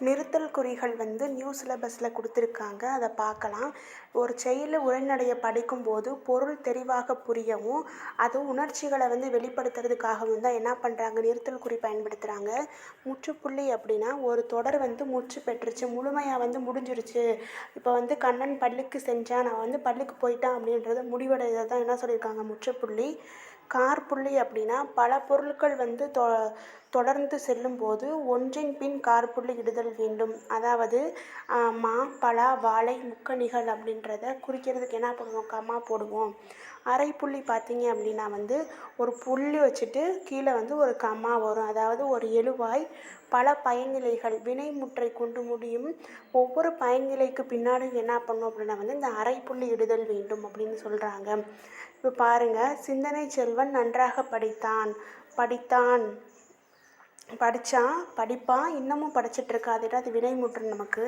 நிறுத்தல் குறிகள் வந்து நியூ சிலபஸில் கொடுத்துருக்காங்க. அதை பார்க்கலாம். ஒரு செயலு உரைநடைய படிக்கும்போது பொருள் தெளிவாக புரியவும், அது உணர்ச்சிகளை வந்து வெளிப்படுத்துறதுக்காகவும் தான் என்ன பண்ணுறாங்க, நிறுத்தல் குறி பயன்படுத்துகிறாங்க. முற்றுப்புள்ளி அப்படின்னா ஒரு தொடர் வந்து முற்று பெற்றுச்சு, முழுமையாக வந்து முடிஞ்சிருச்சு. இப்போ வந்து கண்ணன் பள்ளிக்கு சென்றான், நான் வந்து பள்ளிக்கு போயிட்டான் அப்படின்றது முடிவடைதை தான் என்ன சொல்லியிருக்காங்க, முற்றுப்புள்ளி. காற்புள்ளி அப்படின்னா பல பொருட்கள் வந்து தொடர்ந்து செல்லும்போது ஒன்றின் பின் காற்புள்ளி இடுதல் வேண்டும். அதாவது மா, பலா, வாழை, முக்கணிகள் அப்படின்றத குறிக்கிறதுக்கு என்ன பண்ணுவோம், கமா போடுவோம். அரைப்புள்ளி பார்த்தீங்க அப்படின்னா வந்து ஒரு புள்ளி வச்சுட்டு கீழே வந்து ஒரு கமா வரும். அதாவது ஒரு எழுவாய் பல பயனிலைகள் வினைமுற்றை கொண்டு முடியும். ஒவ்வொரு பயனிலைக்கு பின்னாடி என்ன பண்ணணும் அப்படின்னா வந்து இந்த அரைப்புள்ளி இடுதல் வேண்டும் அப்படின்னு சொல்கிறாங்க. இப்போ பாருங்கள், சிந்தனை செல்வன் நன்றாக படித்தான். படித்தான், படிப்பான், இன்னமும் படிச்சிட்ருக்கா. அது வினைமுற்று நமக்கு.